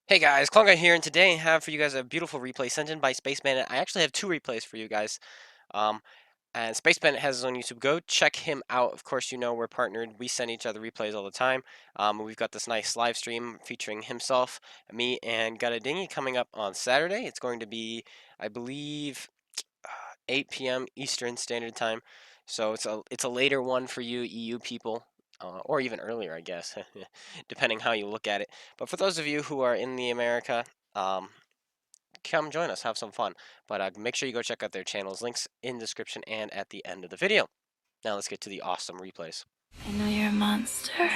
Hey guys, Klunga here, and today I have for you guys a beautiful replay sent in by SpaceBANDIT. I actually have two replays for you guys. Um, and SpaceBANDIT has his own YouTube. Go check him out. Of course, you know we're partnered. We send each other replays all the time. We've got this nice live stream featuring himself, me, and GotADingy coming up on Saturday. It's going to be, I believe, 8 p.m. Eastern Standard Time. So it's a later one for you EU people, or even earlier, I guess, depending how you look at it. But for those of you who are in the America, um, come join us, have some fun. But make sure you go check out their channels. Links in description and at the end of the video. Now let's get to the awesome replays. I know you're a monster.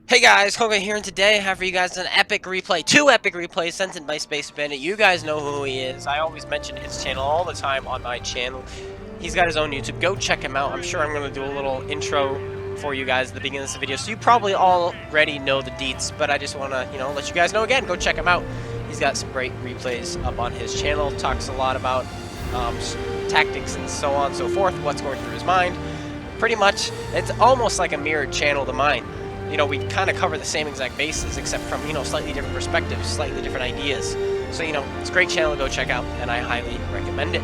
Hey guys, Koga here, and today I have for you guys an epic replay, two epic replays sent in by SpaceBANDIT. You guys know who he is. I always mention his channel all the time on my channel. He's got his own YouTube. Go check him out. I'm sure I'm going to do a little intro for you guys at the beginning of this video, so you probably already know the deets, but I just want to, let you guys know again. Go check him out. He's got some great replays up on his channel. Talks a lot about tactics and so on and so forth, what's going through his mind. Pretty much, it's almost like a mirrored channel to mine. We kind of cover the same exact bases, except from, slightly different perspectives, slightly different ideas. So, it's a great channel to go check out, and I highly recommend it.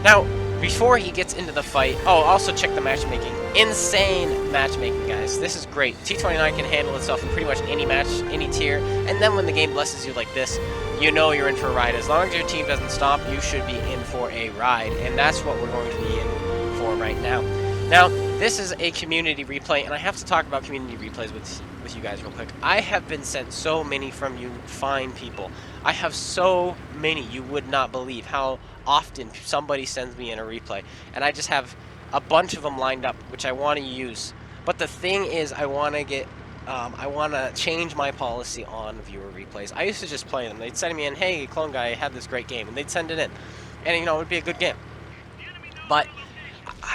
Now, before he gets into the fight, also check the matchmaking. Insane matchmaking, guys. This is great. T29 can handle itself in pretty much any match, any tier, and then when the game blesses you like this, you know you're in for a ride. As long as your team doesn't stomp, you should be in for a ride, and that's what we're going to be in for right now. Now, this is a community replay, and I have to talk about community replays with you guys real quick. I have been sent so many from you fine people. I have so many, you would not believe how often somebody sends me in a replay. And I just have a bunch of them lined up, which I want to use. But the thing is, I want to change my policy on viewer replays. I used to just play them. They'd send me in, hey, Clone Guy, I had this great game, and they'd send it in. And, it would be a good game. But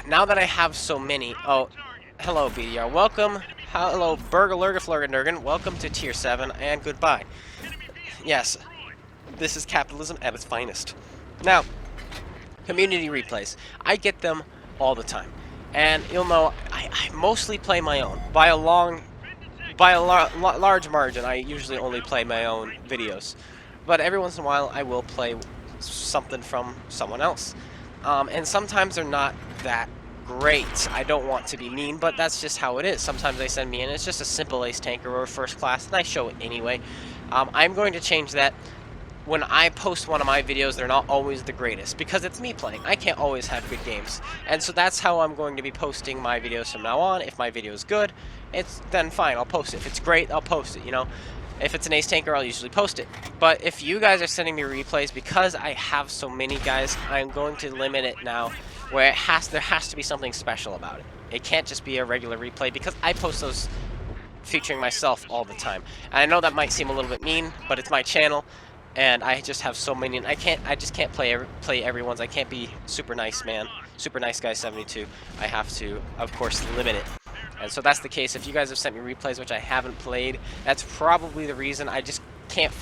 now that I have so many, hello BDR, welcome, hello Burgerlurgaflurgenurgen, welcome to Tier 7, and goodbye. Yes, this is capitalism at its finest. Now, community replays, I get them all the time, and you'll know, I mostly play my own, by a large margin. I usually only play my own videos, but every once in a while I will play something from someone else. And sometimes they're not that great. I don't want to be mean, but that's just how it is. Sometimes they send me in, it's just a simple ace tanker or first class, and I show it anyway. I'm going to change that. When I post one of my videos, they're not always the greatest, because it's me playing. I can't always have good games. And so that's how I'm going to be posting my videos from now on. If my video is good, then fine, I'll post it. If it's great, I'll post it, If it's an ace tanker, I'll usually post it. But if you guys are sending me replays, because I have so many guys, I'm going to limit it now, where there has to be something special about it. It can't just be a regular replay, because I post those featuring myself all the time. And I know that might seem a little bit mean, but it's my channel, and I just have so many, and I just can't play everyone's. I can't be super nice man, super nice guy 72. I have to, of course, limit it. And so that's the case. If you guys have sent me replays which I haven't played, that's probably the reason. I just can't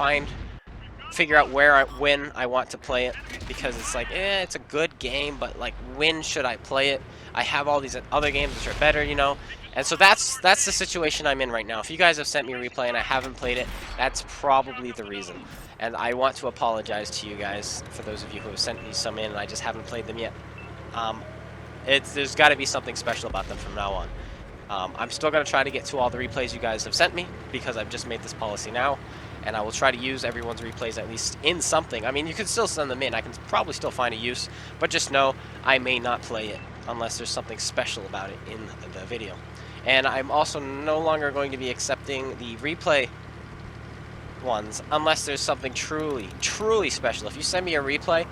figure out when I want to play it, because it's like, it's a good game, but like, when should I play it? I have all these other games which are better, And so that's the situation I'm in right now. If you guys have sent me a replay and I haven't played it, that's probably the reason. And I want to apologize to you guys for those of you who have sent me some in and I just haven't played them yet. There's got to be something special about them from now on. I'm still going to try to get to all the replays you guys have sent me, because I've just made this policy now, and I will try to use everyone's replays at least in something. I mean, you can still send them in. I can probably still find a use, but just know I may not play it unless there's something special about it in the video. And I'm also no longer going to be accepting the replay ones unless there's something truly, truly special. If you send me a replay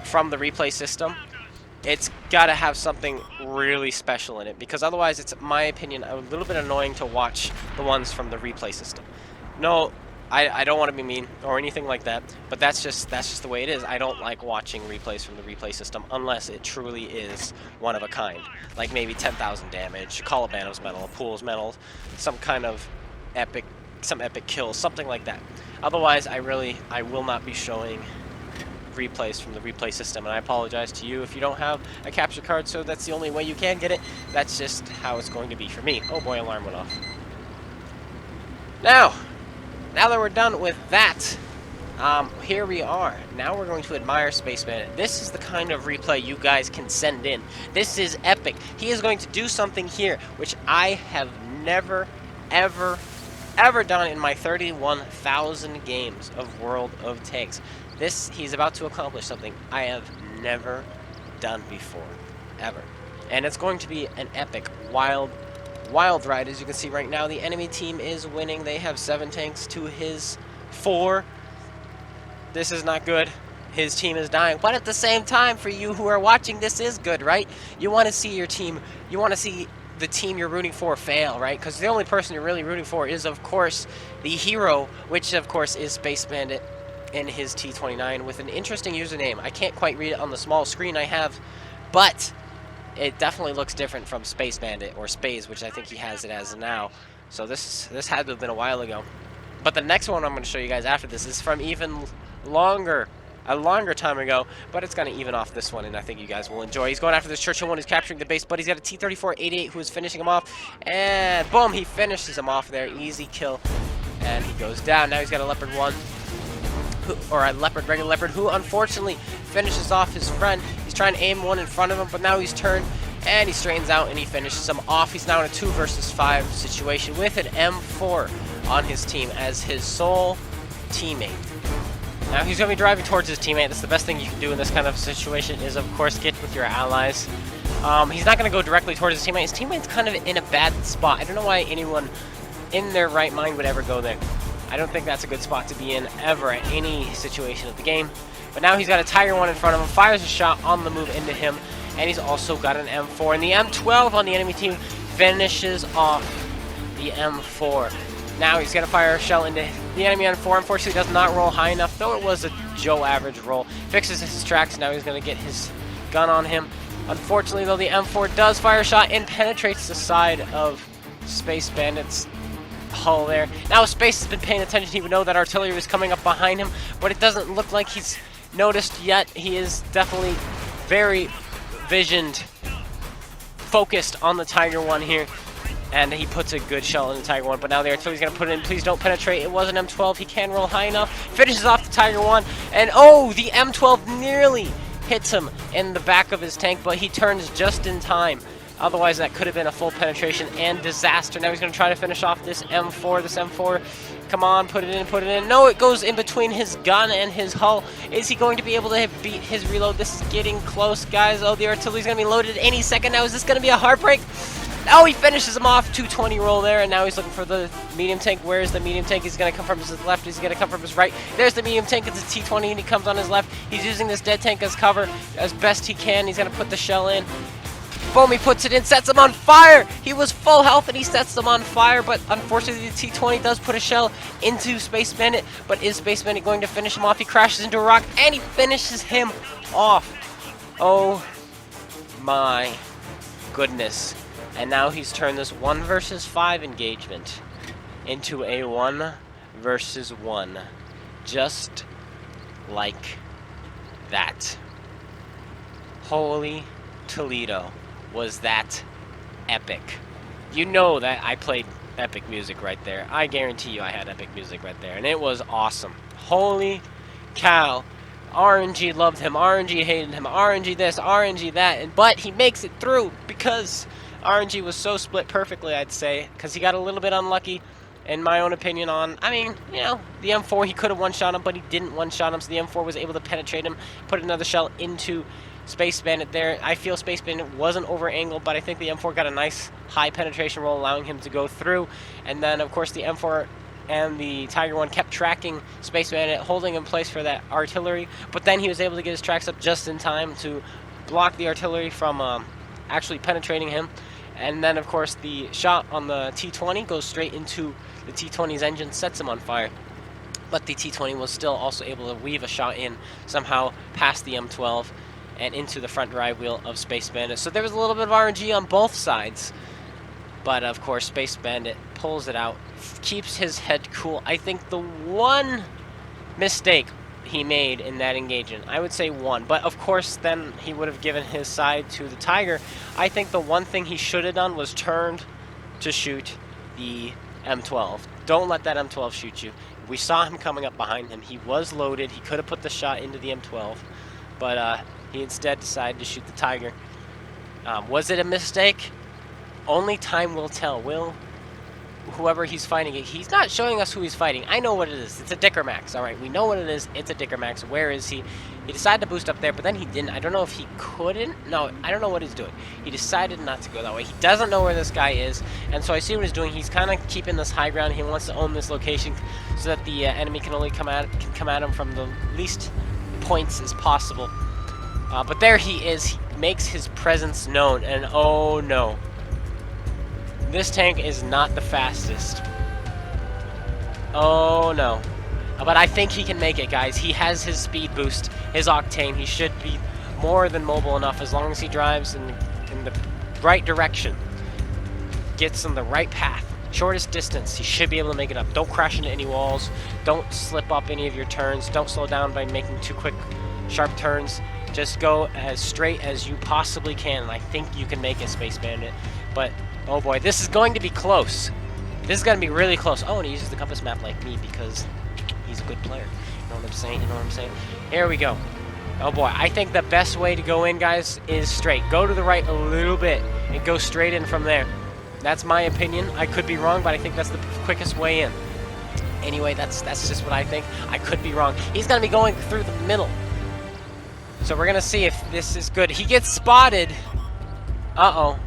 from the replay system, it's got to have something really special in it, because otherwise it's, in my opinion, a little bit annoying to watch the ones from the replay system. No, I don't want to be mean or anything like that, but that's just the way it is. I don't like watching replays from the replay system unless it truly is one of a kind, like maybe 10,000 damage, Calabanos medal, Pools medal, some kind of epic kill, something like that. Otherwise, I will not be showing replays from the replay system, and I apologize to you if you don't have a capture card, so that's the only way you can get it. That's just how it's going to be for me. Oh boy, alarm went off. Now that we're done with that, here we are. Now we're going to admire SpaceBANDIT. This is the kind of replay you guys can send in. This is epic. He is going to do something here which I have never, ever done in my 31,000 games of World of Tanks. He's about to accomplish something I have never done before, ever. And it's going to be an epic, wild ride. As you can see right now, the enemy team is winning. They have 7 tanks to his 4. This is not good. His team is dying. But at the same time, for you who are watching, this is good, right? You want to see your team, you want to see the team you're rooting for fail, right? Because the only person you're really rooting for is, of course, the hero, which, of course, is SpaceBANDIT in his T29 with an interesting username. I can't quite read it on the small screen I have, but it definitely looks different from SpaceBANDIT or Space, which I think he has it as now. So this had to have been a while ago. But the next one I'm going to show you guys after this is from even a longer time ago, but it's going to even off this one, and I think you guys will enjoy. He's going after this Churchill one. He's capturing the base, but he's got a T-34-88 who is finishing him off, and boom, he finishes him off there. Easy kill, and he goes down. Now he's got a Leopard 1. Or a Leopard, regular Leopard, who unfortunately finishes off his friend. He's trying to aim one in front of him, but now he's turned, and he straightens out, and he finishes him off. He's now in a 2 versus 5 situation with an M4 on his team as his sole teammate. Now he's going to be driving towards his teammate. That's the best thing you can do in this kind of situation is, of course, get with your allies. He's not going to go directly towards his teammate. His teammate's kind of in a bad spot. I don't know why anyone in their right mind would ever go there. I don't think that's a good spot to be in ever at any situation of the game. But now he's got a Tiger 1 in front of him, fires a shot on the move into him, and he's also got an M4. And the M12 on the enemy team finishes off the M4. Now he's going to fire a shell into the enemy M4. Unfortunately, does not roll high enough, though it was a Joe average roll. Fixes his tracks. Now he's going to get his gun on him. Unfortunately, though, the M4 does fire a shot and penetrates the side of SpaceBANDIT's hull there. Now Space has been paying attention. He would know that artillery was coming up behind him, but it doesn't look like he's noticed yet. He is definitely very focused on the Tiger 1 here, and he puts a good shell in the Tiger 1, but now the artillery's going to put it in. Please don't penetrate. It was an M12. He can roll high enough. Finishes off the Tiger 1, and oh, the M12 nearly hits him in the back of his tank, but he turns just in time. Otherwise, that could have been a full penetration and disaster. Now he's going to try to finish off this M4. This M4, come on, put it in, put it in. No, it goes in between his gun and his hull. Is he going to be able to beat his reload? This is getting close, guys. Oh, the artillery's going to be loaded any second now. Is this going to be a heartbreak? Oh, he finishes him off. 220 roll there, and now he's looking for the medium tank. Where is the medium tank? He's going to come from his left. He's going to come from his right. There's the medium tank. It's a T20, and he comes on his left. He's using this dead tank as cover as best he can. He's going to put the shell in. Boom, he puts it in, sets him on fire! He was full health and he sets them on fire, but unfortunately the T-20 does put a shell into SpaceBANDIT, but is SpaceBANDIT going to finish him off? He crashes into a rock and he finishes him off. Oh my goodness. And now he's turned this 1 versus 5 engagement into a 1 versus 1. Just like that. Holy Toledo. Was that epic. You know that I played epic music right there. I guarantee you I had epic music right there, and it was awesome. Holy cow. RNG loved him, RNG hated him, RNG this, RNG that, but he makes it through because RNG was so split perfectly, I'd say, because he got a little bit unlucky, in my own opinion, on, I mean, you know, the M4, he could have one-shot him, but he didn't one-shot him, so the M4 was able to penetrate him, put another shell into SpaceBANDIT there. I feel SpaceBANDIT wasn't over-angled, but I think the M4 got a nice high penetration roll, allowing him to go through. And then, of course, the M4 and the Tiger 1 kept tracking SpaceBANDIT, holding in place for that artillery. But then he was able to get his tracks up just in time to block the artillery from actually penetrating him. And then, of course, the shot on the T-20 goes straight into the T-20's engine, sets him on fire. But the T-20 was still also able to weave a shot in somehow past the M12 and into the front drive wheel of SpaceBANDIT. So there was a little bit of RNG on both sides. But of course, SpaceBANDIT pulls it out, keeps his head cool. I think the one mistake he made in that engagement, I would say one, but of course then he would have given his side to the Tiger. I think the one thing he should have done was turned to shoot the M12. Don't let that M12 shoot you. We saw him coming up behind him. He was loaded. He could have put the shot into the M12, but he instead decided to shoot the Tiger. Was it a mistake? Only time will tell. Whoever he's fighting, he's not showing us who he's fighting. I know what it is. It's a Dicker Max. All right, we know what it is. It's a Dicker Max. Where is he? He decided to boost up there, but then he didn't. I don't know if he couldn't. No, I don't know what he's doing. He decided not to go that way. He doesn't know where this guy is, and so I see what he's doing. He's kind of keeping this high ground. He wants to own this location so that the enemy can only come at him from the least points as possible. But there he is. He makes his presence known, and oh no. This tank is not the fastest. Oh no. But I think he can make it, guys. He has his speed boost, his octane. He should be more than mobile enough as long as he drives in the right direction. Gets in the right path. Shortest distance. He should be able to make it up. Don't crash into any walls. Don't slip up any of your turns. Don't slow down by making too quick, sharp turns. Just go as straight as you possibly can. And I think you can make it, Space Bandit. But oh boy, this is going to be close. This is going to be really close. Oh, and he uses the compass map like me because he's a good player. You know what I'm saying? You know what I'm saying? Here we go. Oh boy, I think the best way to go in, guys, is straight. Go to the right a little bit and go straight in from there. That's my opinion. I could be wrong, but I think that's the quickest way in. Anyway, that's just what I think. I could be wrong. He's going to be going through the middle. So we're going to see if this is good. He gets spotted. Uh-oh.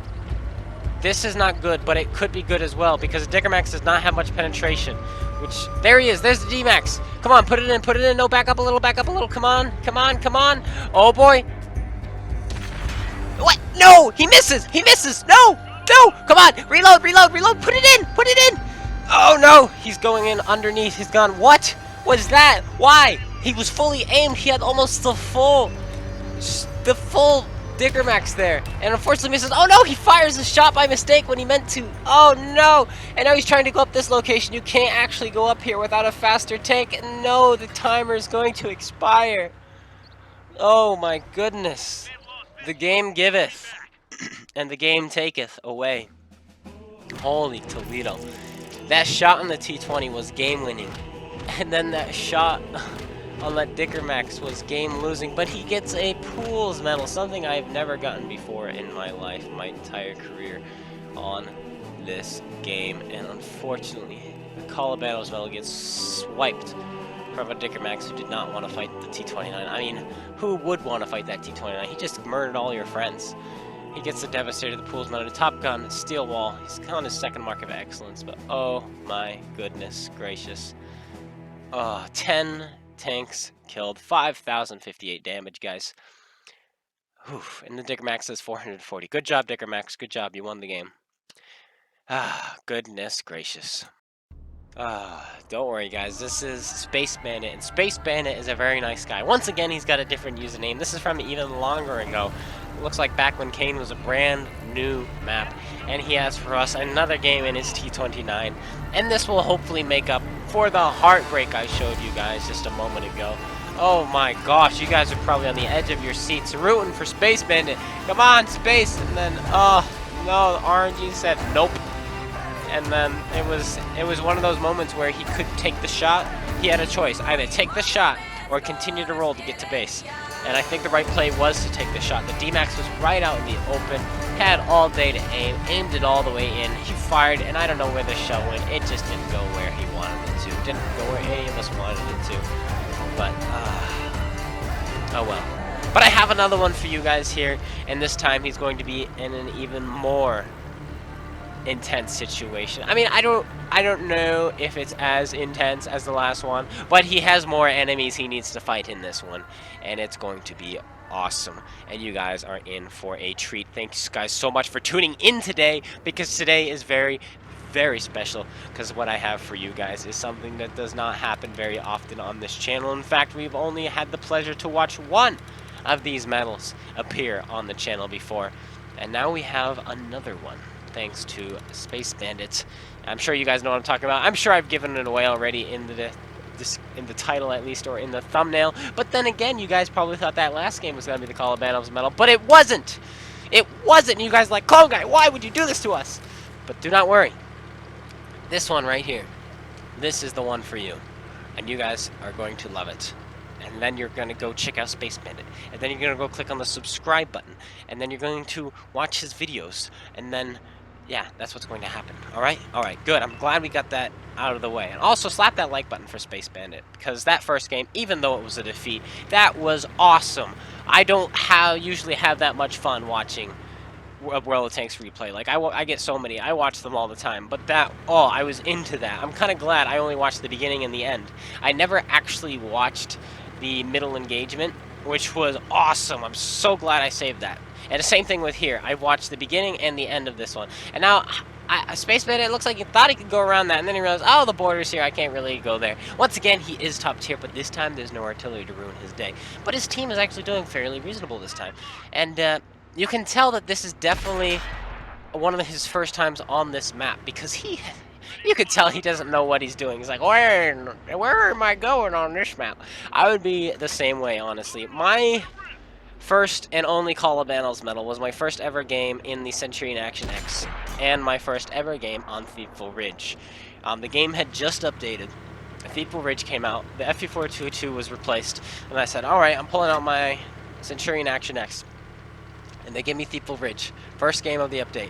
This is not good, but it could be good as well because the Dicker Max does not have much penetration. Which, there he is. There's the D-Max. Come on, put it in, put it in. No, back up a little, back up a little. Come on, come on, come on. Oh boy. What? No, he misses. He misses. No, no. Come on, reload, reload, reload. Put it in, put it in. Oh no, he's going in underneath. He's gone. What was that? Why? He was fully aimed. He had almost the full Dicker Max there, and unfortunately misses. Oh no, he fires a shot by mistake when he meant to. Oh no, and now he's trying to go up this location. You can't actually go up here without a faster tank. No, the timer is going to expire. Oh my goodness. The game giveth, and the game taketh away. Holy Toledo. That shot on the T20 was game-winning, and then that shot on that Dicker Max was game-losing, but he gets a Pools medal, something I've never gotten before in my life, my entire career on this game. And unfortunately, the Call of Battles medal gets swiped from a Dicker Max who did not want to fight the T29. I mean, who would want to fight that T29? He just murdered all your friends. He gets the Devastator, the Pools medal, the Top Gun, Steel Wall. He's on his second mark of excellence, but oh my goodness gracious. 10 tanks killed, 5,058 damage, guys. Oof. And the Dicker Max says 440. Good job, Dicker Max. Good job. You won the game. Goodness gracious. Don't worry, guys. This is Space Bandit, and Space Bandit is a very nice guy. Once again, he's got a different username. This is from even longer ago. It looks like back when Kane was a brand new map, and he has for us another game in his T29, and this will hopefully make up for the heartbreak I showed you guys just a moment ago. Oh my gosh, you guys are probably on the edge of your seats rooting for Space Bandit. Come on, Space! And then, oh no, RNG said nope. And then it was one of those moments where he could take the shot. He had a choice, either take the shot or continue to roll to get to base. And I think the right play was to take the shot. The D-Max was right out in the open, had all day to aim, aimed it all the way in. He fired, and I don't know where the shell went. It just didn't go where he wanted it to. Didn't go where any of us wanted it to. But, oh well. But I have another one for you guys here, and this time he's going to be in an even more intense situation. I mean, I don't know if it's as intense as the last one, but he has more enemies he needs to fight in this one, and it's going to be awesome, and you guys are in for a treat. Thanks guys so much for tuning in today, because today is very, very special, because what I have for you guys is something that does not happen very often on this channel. In fact, we've only had the pleasure to watch one of these medals appear on the channel before, and now we have another one thanks to SpaceBANDIT. I'm sure you guys know what I'm talking about. I'm sure I've given it away already in the title at least, or in the thumbnail. But then again, you guys probably thought that last game was going to be the Call of Bandos medal, but it wasn't. It wasn't. You guys are like, Clone Guy, why would you do this to us? But do not worry. This one right here, this is the one for you. And you guys are going to love it. And then you're going to go check out SpaceBANDIT. And then you're going to go click on the subscribe button. And then you're going to watch his videos. And then, yeah, that's what's going to happen. Alright? Alright, good. I'm glad we got that out of the way. And also, slap that like button for SpaceBANDIT. Because that first game, even though it was a defeat, that was awesome. I don't usually have that much fun watching World of Tanks replay. Like, I get so many. I watch them all the time. But that, oh, I was into that. I'm kind of glad I only watched the beginning and the end. I never actually watched the middle engagement, which was awesome. I'm so glad I saved that. And the same thing with here. I watched the beginning and the end of this one. And now, SpaceBANDIT, it looks like he thought he could go around that, and then he realized, oh, the border's here, I can't really go there. Once again, he is top tier, but this time there's no artillery to ruin his day. But his team is actually doing fairly reasonable this time. And you can tell that this is definitely one of his first times on this map, because you could tell he doesn't know what he's doing. He's like, where am I going on this map? I would be the same way, honestly. My first and only Call of Bandos medal was my first ever game in the Centurion Action X, and my first ever game on Thieful Ridge. The game had just updated. Thieful Ridge came out. The FE422 was replaced, and I said, alright, I'm pulling out my Centurion Action X. And they gave me Thieful Ridge. First game of the update.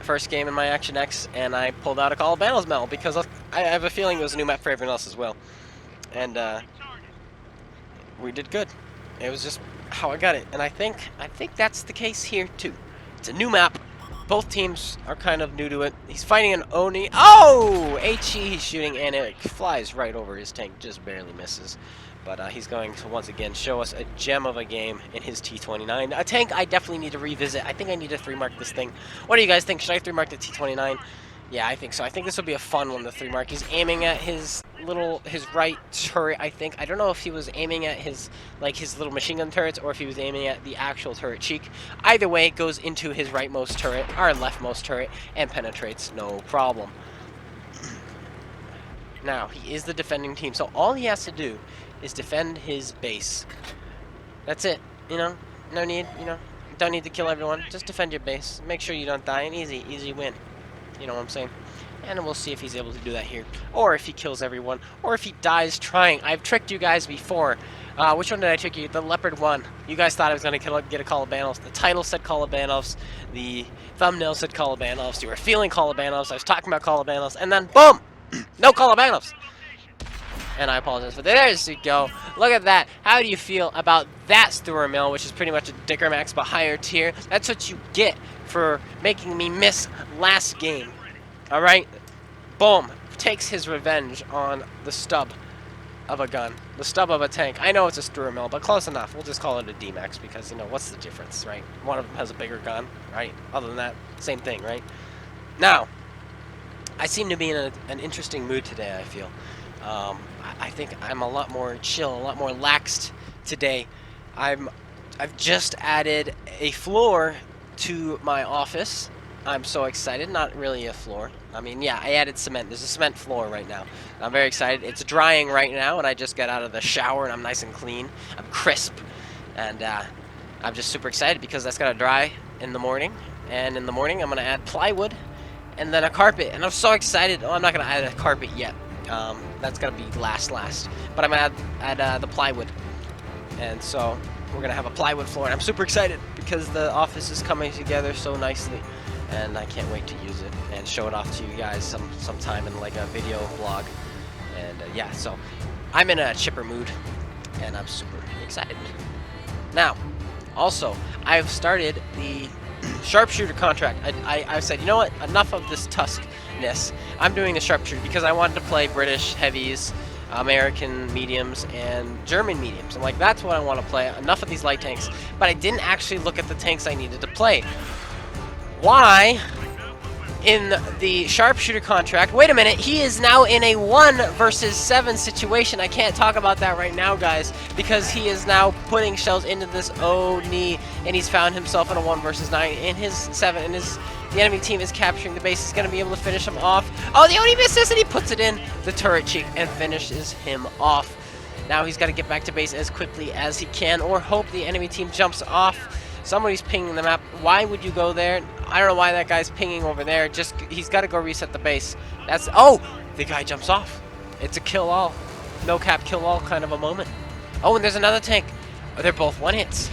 First game in my Action X, and I pulled out a Call of Bandos medal because I have a feeling it was a new map for everyone else as well. And we did good. It was just how I got it, and I think that's the case here too. It's a new map. Both teams are kind of new to it. He's fighting an Oni. Oh! HE he's shooting, and it flies right over his tank, just barely misses. But he's going to once again show us a gem of a game in his T29. A tank I definitely need to revisit. I think I need to 3-mark this thing. What do you guys think? Should I 3-mark the T29? Yeah, I think so. I think this will be a fun one to 3-mark. He's aiming at his right turret, I think. I don't know if he was aiming at his little machine gun turrets, or if he was aiming at the actual turret cheek. Either way, it goes into his rightmost turret, or leftmost turret, and penetrates no problem. Now, he is the defending team, so all he has to do is defend his base. That's it, you know? No need, you know? Don't need to kill everyone. Just defend your base. Make sure you don't die, and easy win. You know what I'm saying? And we'll see if he's able to do that here. Or if he kills everyone. Or if he dies trying. I've tricked you guys before. Which one did I trick you? The Leopard one. You guys thought I was going to get a Call of Bandos. The title said Call of Bandos. The thumbnail said Call of Bandos. You were feeling Call of Bandos. I was talking about Call of Bandos. And then, boom! No Call of Bandos. And I apologize for that. There you go. Look at that. How do you feel about that Stewer Mill, which is pretty much a Dicker Max but higher tier? That's what you get for making me miss last game. Alright? Boom. Takes his revenge on the stub of a gun. The stub of a tank. I know it's a Stewer Mill, but close enough. We'll just call it a D-Max because, you know, what's the difference, right? One of them has a bigger gun, right? Other than that, same thing, right? Now, I seem to be in an interesting mood today, I feel. I think I'm a lot more chill, a lot more laxed today. I've just added a floor to my office. I'm so excited. Not really a floor. I mean, yeah, I added cement. There's a cement floor right now. I'm very excited. It's drying right now, and I just got out of the shower, and I'm nice and clean. I'm crisp, and I'm just super excited because that's gonna dry in the morning. And in the morning, I'm gonna add plywood, and then a carpet. And I'm so excited. Oh, I'm not gonna add a carpet yet. That's gonna be last. But I'm gonna add the plywood, and so we're gonna have a plywood floor. And I'm super excited because the office is coming together so nicely, and I can't wait to use it and show it off to you guys sometime in like a video vlog. And yeah, so I'm in a chipper mood, and I'm super excited. Now, also, I've started the Sharpshooter contract. I said, you know what? Enough of this Tuskness. I'm doing the Sharpshooter because I wanted to play British heavies, American mediums, and German mediums. I'm like, that's what I want to play. Enough of these light tanks. But I didn't actually look at the tanks I needed to play. Why? In the Sharpshooter contract, wait a minute, he is now in a 1 versus 7 situation. I can't talk about that right now, guys, because he is now putting shells into this Oni, and he's found himself in a 1 versus 9 in his The enemy team is capturing the base. He's going to be able to finish him off. Oh, the Oni misses, and he puts it in the turret cheek and finishes him off. Now he's got to get back to base as quickly as he can, or hope the enemy team jumps off. Somebody's pinging the map. Why would you go there? I don't know why that guy's pinging over there. Just, he's got to go reset the base. That's, oh, the guy jumps off. It's a kill all. No cap kill all kind of a moment. Oh, and there's another tank. Oh, they're both one hits.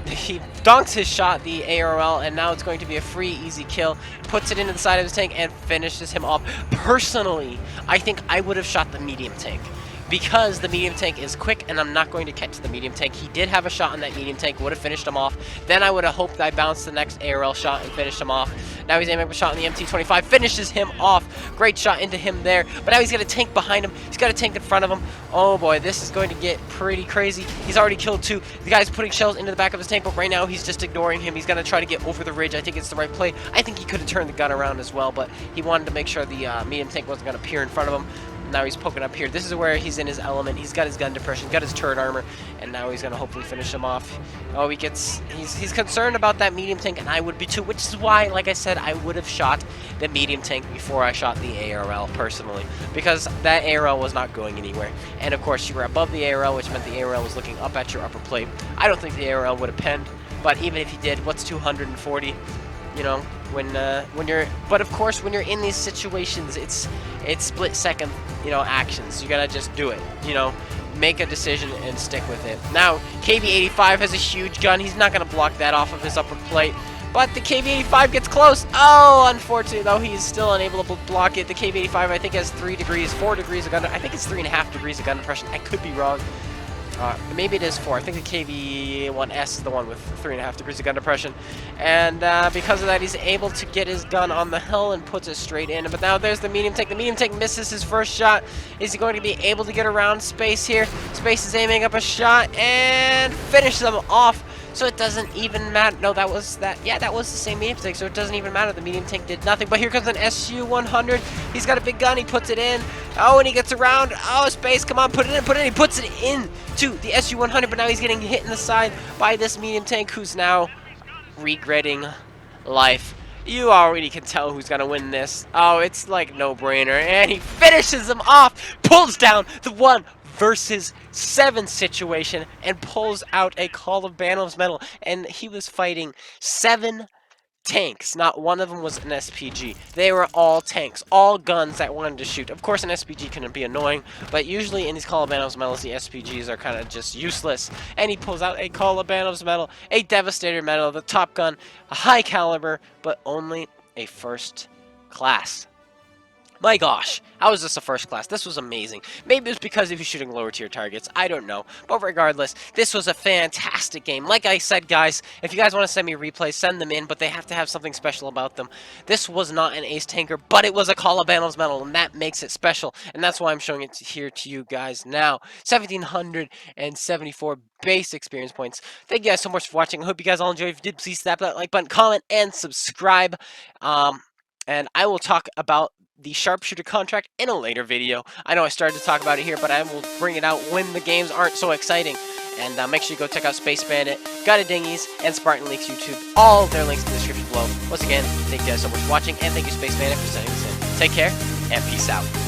He donks his shot, the ARL, and now it's going to be a free, easy kill. Puts it into the side of his tank and finishes him off. Personally, I think I would have shot the medium tank, because the medium tank is quick and I'm not going to catch the medium tank. He did have a shot on that medium tank, would have finished him off. Then I would have hoped I bounced the next ARL shot and finished him off. Now he's aiming up a shot on the T29, finishes him off. Great shot into him there, but now he's got a tank behind him. He's got a tank in front of him. Oh boy, this is going to get pretty crazy. He's already killed 2. The guy's putting shells into the back of his tank, but right now he's just ignoring him. He's going to try to get over the ridge. I think it's the right play. I think he could have turned the gun around as well, but he wanted to make sure the medium tank wasn't going to appear in front of him. Now he's poking up here. This is where he's in his element. He's got his gun depression, got his turret armor, and now he's gonna hopefully finish him off. Oh, he's concerned about that medium tank, and I would be too, which is why, like I said, I would have shot the medium tank before I shot the ARL personally, because that ARL was not going anywhere. And of course, you were above the ARL, which meant the ARL was looking up at your upper plate. I don't think the ARL would have penned, but even if he did, what's 240? You know, when you're, but of course, when you're in these situations, it's split second, you know, actions. You gotta just do it, you know, make a decision and stick with it. Now, KV-85 has a huge gun. He's not gonna block that off of his upper plate, but the KV-85 gets close. Oh, unfortunately, though, he is still unable to block it. The KV-85, I think, has 4 degrees of gun. I think it's 3.5 degrees of gun depression. I could be wrong. Maybe it is 4. I think the KV-1S is the one with 3.5 degrees of gun depression. And because of that, he's able to get his gun on the hill and puts it straight in. But now there's the medium tank. The medium tank misses his first shot. Is he going to be able to get around Space here? Space is aiming up a shot and finishes them off. So it doesn't even matter. No, that was that. Yeah, that was the same medium tank. So it doesn't even matter. The medium tank did nothing. But here comes an SU-100. He's got a big gun. He puts it in. Oh, and he gets around. Oh, Space, come on, put it in, put it in. He puts it in to the SU-100. But now he's getting hit in the side by this medium tank, who's now regretting life. You already can tell who's gonna win this. Oh, it's like no-brainer. And he finishes him off. Pulls down the 1 versus 7 situation and pulls out a Call of Bantam's medal. And he was fighting 7 tanks. Not one of them was an SPG. They were all tanks, all guns that wanted to shoot. Of course, an SPG can be annoying, but usually in these Call of Bantam's medals, the SPGs are kind of just useless. And he pulls out a Call of Bantam's medal, a Devastator medal, the Top Gun, a high caliber, but only a first class. My gosh, how is this a first class? This was amazing. Maybe it was because he was shooting lower tier targets. I don't know. But regardless, this was a fantastic game. Like I said, guys, if you guys want to send me replays, send them in, but they have to have something special about them. This was not an ace tanker, but it was a Call of Bantam's medal, and that makes it special. And that's why I'm showing it here to you guys now. 1,774 base experience points. Thank you guys so much for watching. I hope you guys all enjoyed. If you did, please slap that like button, comment, and subscribe. And I will talk about the Sharpshooter contract in a later video. I know I started to talk about it here, but I will bring it out when the games aren't so exciting. And make sure you go check out SpaceBANDIT, GotADingy's, and Spartan Leaks YouTube. All their links in the description below. Once again, thank you guys so much for watching, and thank you SpaceBANDIT for sending this in. Take care, and peace out.